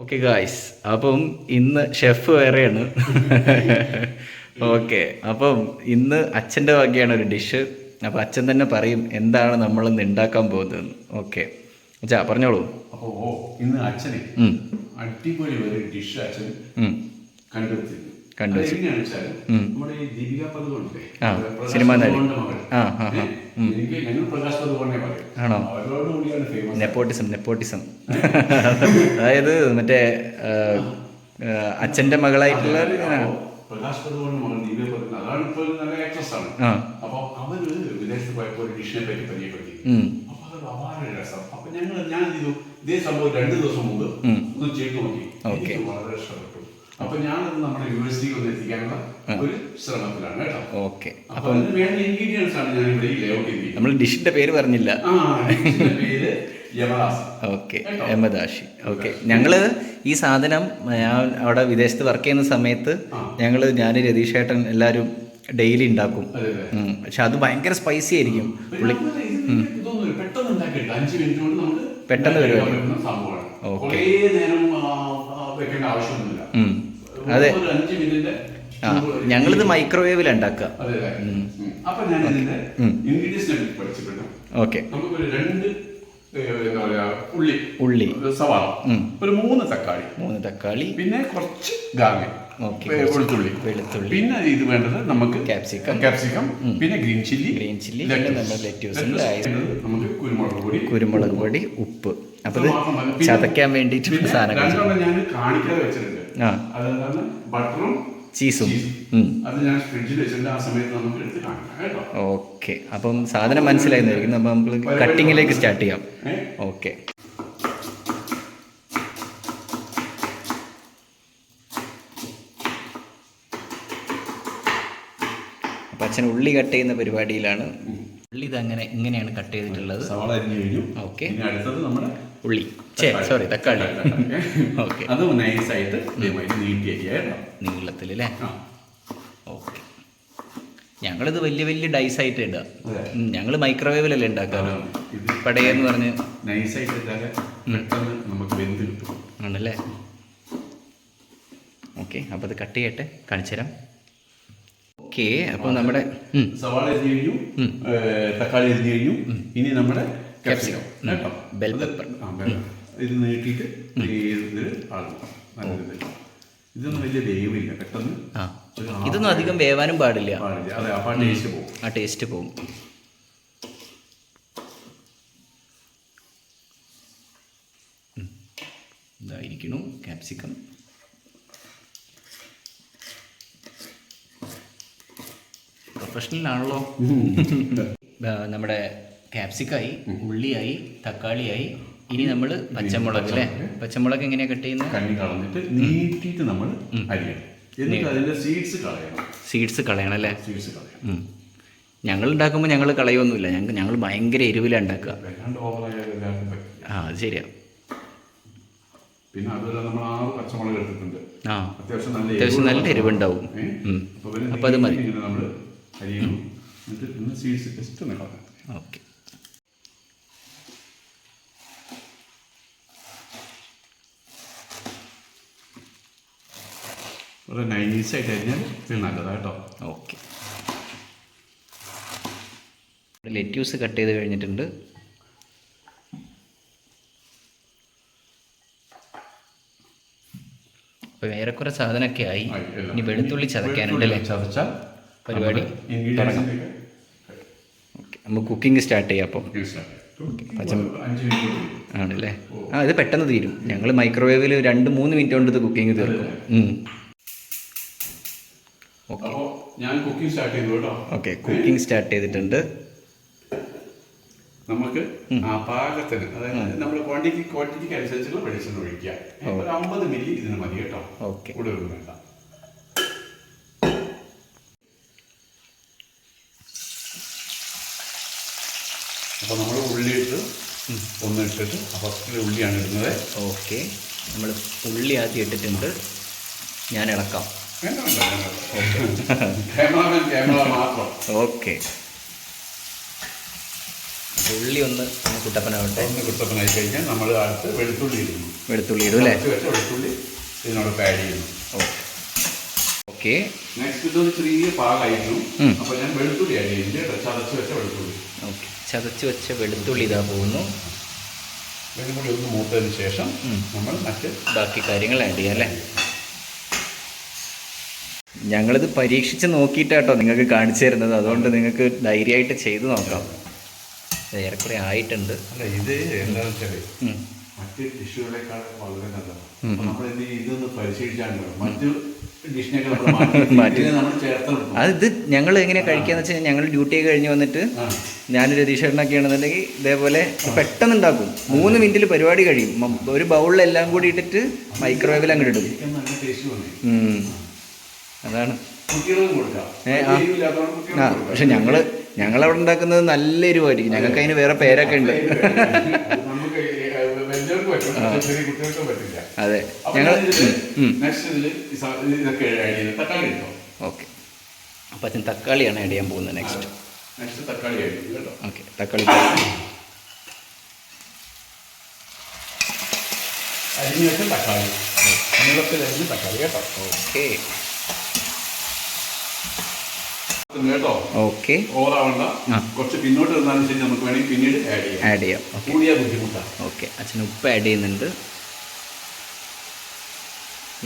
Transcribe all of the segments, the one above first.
Okay guys, അപ്പം ഇന്ന് chef വേറെയാണ്. ഓക്കെ, അപ്പം ഇന്ന് അച്ഛൻ്റെ വകയാണ് ഒരു ഡിഷ്. അപ്പം അച്ഛൻ തന്നെ പറയും എന്താണ് നമ്മളിന്ന് ഉണ്ടാക്കാൻ പോകുന്നത്. ഓക്കെ അച്ഛാ പറഞ്ഞോളൂ. അപ്പോൾ ഇന്ന് അച്ഛനെ അടിപൊളി ഒരു ഡിഷ് അച്ഛൻ കണ്ടുവച്ചിരുന്നു. എങ്ങനെയാണെന്ന് വെച്ചാൽ നമ്മുടെ ഈ ദീപിക പദുകൊണ്ടേ സിനിമ നടി. എനിക്ക് ഞങ്ങൾ പ്രകാശ് പദുകൊണ്ടേ പറയും. ആണോ? അവരോടുകൂടിയാണ് ഫേമസ്. നെപ്പോട്ടിസം അതായത് മറ്റേ അച്ഛൻ്റെ മകളായിട്ടുള്ള പ്രകാശ് പദുകൊണ്ട് മകൾ ദീപിക പദു, അതാണ് ഇപ്പോൾ നല്ല ആക്ട്രസ് ആണ്. അപ്പോൾ അവര് വിദേശത്ത് പോയപ്പോൾ ഒരു ഡിഷിനെ പറ്റി പരിചയപ്പെടുത്തി. അപ്പൊ അത് വളരെ രസം. അപ്പൊ ഞാൻ ചെയ്തു ഇതേ സംഭവം 2 ദിവസം മുമ്പ് ഒന്ന് ചെയ്തു നോക്കി. എനിക്ക് വളരെ ഇഷ്ടപ്പെട്ടു. അപ്പൊ ഞാനത് നമ്മുടെ യൂണിവേഴ്സിറ്റിയിൽ ഒന്ന് എത്തിക്കാനുള്ള ഒരു ശ്രമത്തിലാണ് കേട്ടോ. ഓക്കെ, അപ്പൊ അതിന് വേണ്ട ഇൻഗ്രീഡിയൻസ് ആണ് ഞാൻ ഇവിടെ ഈ ലേഔട്ട് ചെയ്തിരിക്കുന്നത്. നമ്മൾ ഡിഷിന്റെ പേര് പറഞ്ഞില്ല. പേര് യമദാസി. ഓക്കെ, യമദാഷി. ഓക്കെ, ഞങ്ങള് ഈ സാധനം ഞാൻ അവിടെ വിദേശത്ത് വർക്ക് ചെയ്യുന്ന സമയത്ത് ഞാൻ രതീഷേട്ടൻ എല്ലാവരും ഡെയിലി ഉണ്ടാക്കും. പക്ഷെ അത് ഭയങ്കര സ്പൈസി ആയിരിക്കും. പെട്ടെന്ന് പരിപാടി. ഓക്കെ, അതെ, ഞങ്ങളിത് മൈക്രോവേവിൽ ഉണ്ടാക്കുക. ഓക്കെ, ഉള്ളി, സവാള, ഒരു 3 തക്കാളി, പിന്നെ കുറച്ച് ഗാർലിക്, വെളുത്തുള്ളി, പിന്നെ ഇത് വേണ്ടത് നമുക്ക് ക്യാപ്സിക്കം, പിന്നെ ഗ്രീൻ ചില്ലി, നമുക്ക് കുരുമുളക് പൊടി, ഉപ്പ്. അപ്പൊ ഇത് ചതയ്ക്കാൻ വേണ്ടിയിട്ടുള്ള സാധനങ്ങൾ ഞാൻ കാണിക്കാതെ വെച്ചിട്ടുണ്ട്. അതെന്താണ് ബട്ടറും ചീസും. അത് ഞാൻ ഫ്രിഡ്ജിൽ വെച്ചിട്ടുണ്ട്. ആ സമയത്ത് നമുക്ക് എടുത്ത് കാണിക്കാം കേട്ടോ. ഓക്കെ, അപ്പം സാധനം മനസ്സിലായിരിക്കും. അപ്പം നമുക്ക് കട്ടിങ്ങിലേക്ക് സ്റ്റാർട്ട് ചെയ്യാം. ഓക്കെ, അപ്പം അച്ഛൻ ഉള്ളി കട്ട് ചെയ്യുന്ന പരിപാടിയിലാണ്. ഉള്ളി ഇങ്ങനെയാണ് കട്ട് ചെയ്തിട്ടുള്ളത്. സവാള അരിഞ്ഞു കഴിഞ്ഞു. ഓക്കെ, അടുത്തത് നമ്മുടെ ഉള്ളി, തക്കാളി. ഓക്കെ, അത് നൈസായിട്ട് നീട്ടി നീളത്തിൽ അല്ലേ? ഓക്കെ, ഞങ്ങളിത് വലിയ ഡൈസ് ആയിട്ട് ഇടുക. ഞങ്ങൾ മൈക്രോവേവിലല്ലേ ഉണ്ടാക്കാറ്. പടയെന്ന് പറഞ്ഞ് നൈസായിട്ട് നമുക്ക് വെന്ത് കിട്ടും. ആണല്ലേ? ഓക്കെ, അപ്പോൾ അത് കട്ട് ചെയ്യട്ടെ, കാണിച്ചു തരാം. ഓക്കെ, അപ്പോൾ നമ്മുടെ സവാള അരിഞ്ഞു കഴിഞ്ഞു, തക്കാളി അരിഞ്ഞു കഴിഞ്ഞു. ഇനി നമ്മുടെ ക്യാപ്സിക്കം, ബെൽ പെപ്പർ ഇത് നീട്ടിയിട്ട് ഇതൊന്നും വലിയ വേവില്ല. പെട്ടെന്ന് ഇതൊന്നും അധികം വേവാനും പാടില്ല. അതെ, ആ ടേസ്റ്റ് പോകും. ഇതായിരിക്കണം ക്യാപ്സിക്കം. പ്രൊഫഷണലാണല്ലോ. നമ്മുടെ ക്യാപ്സിക്കായി, ഉള്ളിയായി, തക്കാളിയായി. ഇനി നമ്മൾ പച്ചമുളക് അല്ലേ? പച്ചമുളക് എങ്ങനെയാ കട്ട് ചെയ്യുന്നത്? കണ്ണി കളഞ്ഞിട്ട് നീട്ടിയിട്ട് നമ്മൾ അരിയണം. എന്നിട്ട് അതിന്റെ സീഡ്സ് കളയണം അല്ലേ? ഞങ്ങൾ ഉണ്ടാക്കുമ്പോൾ ഞങ്ങൾ കളയൊന്നുമില്ല. ഞങ്ങൾ ഭയങ്കര എരിവിലാണ് ഉണ്ടാക്കുക. അത് ശരിയാ. പിന്നെ അതുപോലെ നമ്മൾ 6 പച്ചമുളക് എടുത്തിട്ടുണ്ട്. അത്യാവശ്യം നല്ല എരിവുണ്ടാവും. അപ്പോൾ അത് മതി. നമ്മൾ അരിയണം. സീഡ്സ് ജസ്റ്റ് ഒന്ന് കളയാം. ഓക്കെ, ഒരു നൈസായിട്ട് അരിഞ്ഞാൽ ഇത് നല്ലതാട്ടോ. ഓക്കെ, ലെറ്റ്യൂസ് കട്ട് ചെയ്ത് കഴിഞ്ഞിട്ടുണ്ട്. അപ്പോൾ ഏറെക്കുറെ സാധനമൊക്കെ ആയി. ഇനി വെളുത്തുള്ളി ചതയ്ക്കാനുണ്ടല്ലേ? ചതച്ചാൽ പരിപാടി തുടങ്ങാം. ഓക്കെ, നമുക്ക് കുക്കിംഗ് സ്റ്റാർട്ട് ചെയ്യാം. അപ്പം ആണല്ലേ? ഇത് പെട്ടെന്ന് തീരും. ഞങ്ങൾ മൈക്രോവേവിൽ 2-3 മിനിറ്റ് കൊണ്ട് ഇത് കുക്കിംഗ് തീർക്കും. ഓക്കെ, ഞാൻ കുക്കിംഗ് സ്റ്റാർട്ട് ചെയ്തു കേട്ടോ. ഓക്കെ, കുക്കിംഗ് സ്റ്റാർട്ട് ചെയ്തിട്ടുണ്ട്. നമുക്ക് പാകത്തിന്, അതായത് നമ്മൾ ക്വാണ്ടിറ്റിക്ക് അനുസരിച്ചുള്ള വെളിച്ചെണ്ണ ഒഴിക്കുക. 50 മില്ലി ഇതിന് മതി കേട്ടോ. ഓക്കെ, കൂടുതൽ വേണ്ട. അപ്പോൾ നമ്മൾ ഉള്ളി ഇട്ട് ഒന്നിട്ടിട്ട് ഫസ്റ്റിൽ ഉള്ളിയാണ് ഇടുന്നത്. ഓക്കെ, നമ്മൾ ഉള്ളി ആദ്യം ഇട്ടിട്ടുണ്ട്. ഞാൻ ഇളക്കാം. ക്യാമറ മാത്രം. ഓക്കെ, ഉള്ളി ഒന്ന് കുട്ടപ്പനാവട്ടെ. ഒന്ന് കുട്ടപ്പനായി കഴിഞ്ഞാൽ നമ്മൾ അടുത്ത് വെളുത്തുള്ളി ഇടുന്നു. വെളുത്തുള്ളി ഇടും അല്ലേ? വെളുത്തുള്ളി ഇതിനോടൊപ്പം ആഡ് ചെയ്യുന്നു. ഓക്കെ. നെക്സ്റ്റ് ഇതൊരു ചെറിയ പാകമായിരുന്നു. അപ്പോൾ ഞാൻ വെളുത്തുള്ളി ആഡ് ചെയ്യുന്നുണ്ട്. ചതച്ച് വെച്ച വെളുത്തുള്ളി. ഓക്കെ, ചതച്ച് വെച്ച വെളുത്തുള്ളി ഇതാ പോകുന്നു. വെളുത്തുള്ളി ഒന്ന് മൂത്തതിന് ശേഷം നമ്മൾ മറ്റ് ബാക്കി കാര്യങ്ങൾ ആഡ് ചെയ്യാം അല്ലേ? ഞങ്ങളിത് പരീക്ഷിച്ച് നോക്കിയിട്ടാട്ടോ നിങ്ങൾക്ക് കാണിച്ചു തരുന്നത്. അതുകൊണ്ട് നിങ്ങൾക്ക് ധൈര്യമായിട്ട് ചെയ്ത് നോക്കാം. ഏറെക്കുറെ ആയിട്ടുണ്ട്. അല്ല, ഇത് എന്താണെന്ന് വെച്ചാൽ മറ്റ് ഡിഷുകളെക്കാൾ വളരെ നല്ലതാണ്. നമ്മൾ ഇതൊന്ന് പരിശീലിച്ചാണല്ലോ മറ്റു ഡിഷിനൊക്കെ മാറ്റി നമ്മൾ ചേർത്ത്. അത് ഞങ്ങൾ എങ്ങനെയാണ് കഴിക്കാന്ന് വെച്ചാൽ ഞങ്ങൾ ഡ്യൂട്ടി കഴിഞ്ഞ് വന്നിട്ട് ഞാൻ രതീഷേട്ടനൊക്കെ ആണെന്നുണ്ടെങ്കിൽ ഇതേപോലെ പെട്ടെന്ന് ഉണ്ടാക്കും. 3 മിനിറ്റിൽ പരിപാടി കഴിയും. ഒരു ബൗളിൽ എല്ലാം കൂടി ഇട്ടിട്ട് മൈക്രോവേവിൽ അങ്ങോട്ട് ഇടും. നല്ല ടേസ്റ്റ് അതാണ്. ആ, പക്ഷെ ഞങ്ങളവിടെ ഉണ്ടാക്കുന്നത് നല്ല എരിവായിരിക്കും. ഞങ്ങൾക്ക് അതിന് വേറെ പേരൊക്കെ ഉണ്ട്. അതെ, ഞങ്ങൾ ഓക്കെ. അപ്പം അച്ഛൻ തക്കാളിയാണ് ആഡ് ചെയ്യാൻ പോകുന്നത് നെക്സ്റ്റ്. ഓക്കെ, തക്കാളി ഓക്കെ. ഓക്കെ, ഓവറാവണ്ട. കുറച്ച് പിന്നോട്ട് വന്നാലും ശരി, നമുക്ക് വേണമെങ്കിൽ പിന്നീട് ആഡ് ചെയ്യാം. കൂടിയ ബുദ്ധിമുട്ടാണ്. ഓക്കെ, അച്ഛൻ ഉപ്പ് ആഡ് ചെയ്യുന്നുണ്ട്.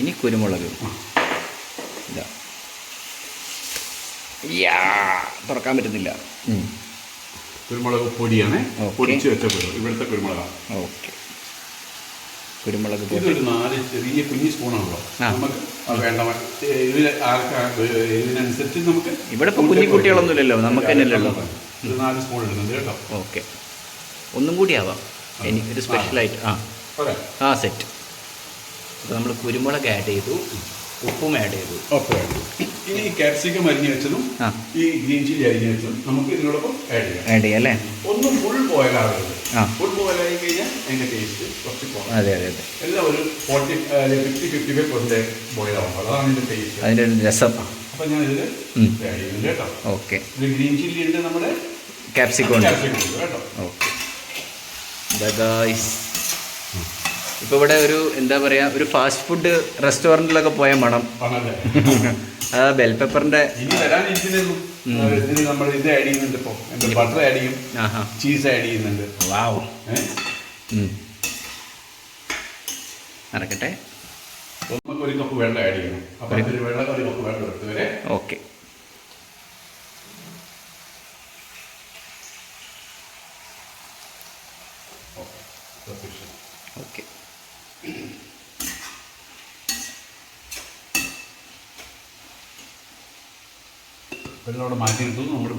ഇനി കുരുമുളക് ഇതാ. തുറക്കാൻ പറ്റുന്നില്ല. കുരുമുളക് പൊടിയാണ്, പൊടിച്ച് വെച്ച ഇവിടുത്തെ കുരുമുളകാണ്. ഓക്കെ, കുരുമുളക് ഇതൊരു 4 ചെറിയ കുഞ്ഞു സ്പൂണാണല്ലോ. നമുക്ക് വേണ്ട ഇതിനനുസരിച്ച് നമുക്ക്. ഇവിടെ ഇപ്പോൾ കുഞ്ഞു കുട്ടികളൊന്നുമില്ലല്ലോ, നമുക്ക് തന്നെ അല്ലല്ലോ. ഒരു 4 സ്പൂൺ ഇടുന്നുണ്ട് കേട്ടോ. ഓക്കെ, ഒന്നും കൂടി ആവാം എനിക്കൊരു സ്പെഷ്യലായിട്ട്. സെറ്റ്. അപ്പോൾ നമ്മൾ കുരുമുളക് ആഡ് ചെയ്തു, ഉപ്പും ആഡ് ചെയ്തു. ഇനി ക്യാപ്സിക്കം അരിഞ്ഞ് വെച്ചതും ഈ ഗ്രീൻ ചില്ലി അരിഞ്ഞ് വെച്ചതും നമുക്ക് ഇതിനോടൊപ്പം ആഡ് ചെയ്യാം അല്ലേ? ഒന്നും ഫുൾ ബോയിലാകരുത്. ഫുൾ ബോയിലായി കഴിഞ്ഞാൽ അതിൻ്റെ ടേസ്റ്റ് കുറച്ച് കുറവ്. അതെ. എല്ലാം ഒരു 40-55% ബോയിലാവുമ്പോൾ അതാണ് ഇതിൻ്റെ ടേസ്റ്റ്, അതിൻ്റെ രസം. അപ്പം ഞാൻ ഇതിൽ ആഡ് ചെയ്യുന്നുണ്ട് കേട്ടോ. ഓക്കെ, ഗ്രീൻ ചില്ലി ഉണ്ട്, നമ്മുടെ ക്യാപ്സിക്കം ഉണ്ട് കേട്ടോ. ഓക്കെ. ഇപ്പോൾ ഇവിടെ ഒരു എന്താ പറയുക, ഒരു ഫാസ്റ്റ് ഫുഡ് റെസ്റ്റോറൻറ്റിലൊക്കെ പോയ മണം. ആ ബെൽ പെപ്പറിൻ്റെ നമ്മൾ ഇത് ആഡ് ചെയ്യുന്നുണ്ട്. ഇപ്പോൾ ബട്ടർ ആഡ് ചെയ്യും, ചീസ് ആഡ് ചെയ്യുന്നുണ്ട്. വാവ്. നടക്കട്ടെ. നമുക്ക് 1 കപ്പ് വെള്ളം ആഡ് ചെയ്യണം. അപ്പോൾ വെള്ളം 1 കപ്പ് വെള്ളം എടുത്ത് വരെ. ഓക്കെ. ഓക്കെ, മാറ്റിയെടുത്തു. നമ്മൾ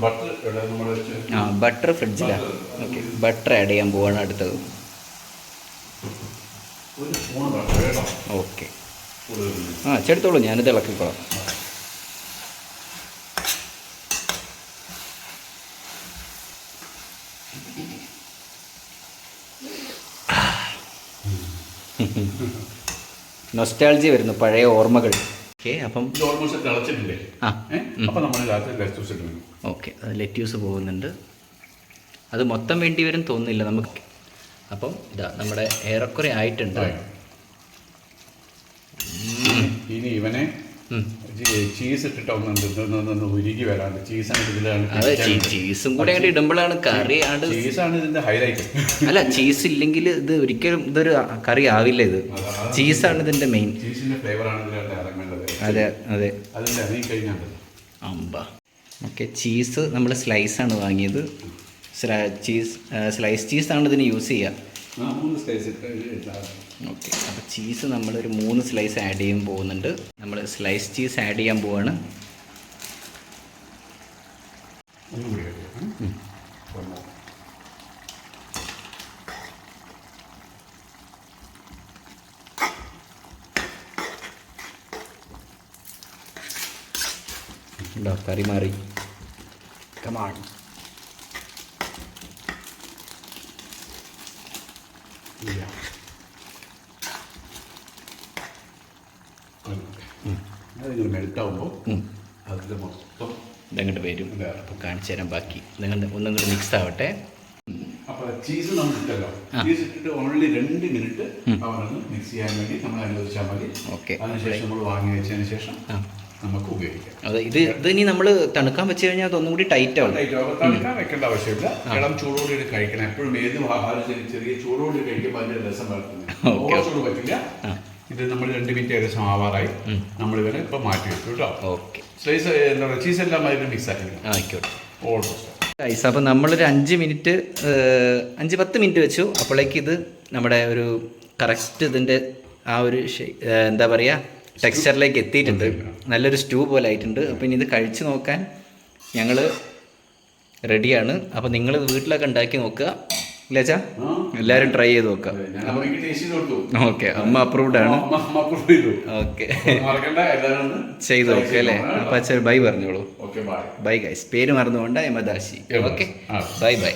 ബട്ടർ ഫ്രിഡ്ജിലാണ്. ഓക്കെ, ബട്ടർ ആഡ് ചെയ്യാൻ പോവാണ് അടുത്തത്. ഓക്കെ, ചെടുത്തോളൂ, ഞാനിത് ഇളക്കിക്കോളാം. നൊസ്റ്റാൾജി വരുന്നു, പഴയ ഓർമ്മകൾ. ഓക്കെ, അപ്പം ഓൾമോസ്റ്റ് തിളച്ചിട്ടില്ലേ? അപ്പം നമ്മൾ ലെറ്റ്യൂസ് ഇടുന്നു. ഓക്കെ, അത് ലെറ്റ്യൂസ് പോകുന്നുണ്ട്. അത് മൊത്തം വേണ്ടി വരും തോന്നുന്നില്ല നമുക്ക്. അപ്പം ഇതാ നമ്മുടെ ഏറെക്കുറെ ആയിട്ടുണ്ട്. ഇനി ഇവനെ ചീസ് ഇട്ടിട്ട് ഒന്ന് ഉരുകി വരാണ്ട്. ചീസാണ് ഇതിലാണ്. അതെ, ചീസും കൂടെ അങ്ങോട്ട് ഇടുമ്പോഴാണ് കറി. ചീസാണ് ഇതിന്റെ ഹൈലൈറ്റ്. അല്ല, ചീസ് ഇല്ലെങ്കിൽ ഇത് ഒരിക്കലും ഇതൊരു കറി ആവില്ല. ഇത് ചീസാണ് ഇതിന്റെ മെയിൻ. ചീസിന്റെ ഫ്ലേവറാണ് ഇതിനകത്ത് ഇറങ്ങേണ്ടത്. അതെ. അതിന്റെ ഇറങ്ങി കഴിഞ്ഞാൽ അമ്പ. ഓക്കെ, ചീസ് നമ്മൾ സ്ലൈസാണ് വാങ്ങിയത്. സ്ലൈസ് ചീസാണ് ഇതിന് യൂസ് ചെയ്യുക. 3 സ്ലൈസ്. ഓക്കെ, അപ്പോൾ ചീസ് നമ്മളൊരു 3 സ്ലൈസ് ആഡ് ചെയ്യാൻ പോകുന്നുണ്ട്. നമ്മൾ സ്ലൈസ് ചീസ് ആഡ് ചെയ്യാൻ പോവാണ്. കറി മാറി. കമാൺ. അതിങ്ങനെ മെൽറ്റാവുമ്പോൾ അതിൽ മൊത്തം ഇതങ്ങോട്ട് വരും. അപ്പോൾ കാണിച്ചു തരാം ബാക്കി. നിങ്ങൾ ഒന്നും കൂടി മിക്സ് ആവട്ടെ. അപ്പൊ ചീസ് നമ്മൾ ഇട്ടല്ലോ, ചീസ് ഇട്ടിട്ട് ഓൺലി 2 മിനിറ്റ് അവനൊന്ന് മിക്സ് ചെയ്യാൻ വേണ്ടി നമ്മൾ അനുവദിച്ചാൽ മതി. ഓക്കെ. അതിനുശേഷം നമ്മൾ വാങ്ങി വെച്ചതിന് ശേഷം നമുക്ക് ഉപയോഗിക്കാം. അതെ, ഇത് ഇനി നമ്മൾ തണുക്കാൻ വെച്ച് കഴിഞ്ഞാൽ അതൊന്നും കൂടി ടൈറ്റ് ആവും. തണുക്കാൻ വെക്കേണ്ട ആവശ്യമില്ല. ഇളം ചൂടോടെ കഴിക്കണം. എപ്പോഴും ഏത് ആഹാരം ചെറിയ ചൂടോടെ കഴിക്കുമ്പോൾ അതിന്റെ രസം വളർത്തുന്നത്. ഓവർ ചൂട് പറ്റില്ല. ഇത് നമ്മൾ 2 മിനിറ്റ് ഏകദേശം ആവാറായി. നമ്മളിവരെ ഇപ്പൊ മാറ്റി വെച്ചു കേട്ടോ. ഓക്കെ. സ്ലൈസ് എന്താ പറയുക, ചീസ് എല്ലാം അതിൽ മിക്സ് ആയിരിക്കും. ആയിക്കോട്ടെ. ഓൾമോസ്റ്റ്. അപ്പം നമ്മളൊരു 5 മിനിറ്റ് 5-10 മിനിറ്റ് വെച്ചു. അപ്പോഴേക്ക് ഇത് നമ്മുടെ ഒരു കറക്റ്റ് ഇതിൻ്റെ ആ ഒരു എന്താ പറയുക ടെക്സ്ചറിലേക്ക് എത്തിയിട്ടുണ്ട്. നല്ലൊരു സ്റ്റൂ പോലെ ആയിട്ടുണ്ട്. അപ്പം ഇനി ഇത് കഴിച്ച് നോക്കാൻ ഞങ്ങൾ റെഡിയാണ്. അപ്പം നിങ്ങൾ വീട്ടിലൊക്കെ ഉണ്ടാക്കി നോക്കുക ഇല്ലേ ചാ? എല്ലാവരും ട്രൈ ചെയ്ത് നോക്കാം. ഓക്കെ, അമ്മ അപ്രൂവ്ഡ് ആണ്. ഓക്കെ, ചെയ്ത് നോക്കുക അല്ലേ? അപ്പം അച്ഛൻ ബൈ പറഞ്ഞോളൂ. Bye guys. പേര് മറന്നുകൊണ്ട് എമദാശി. Okay, bye bye.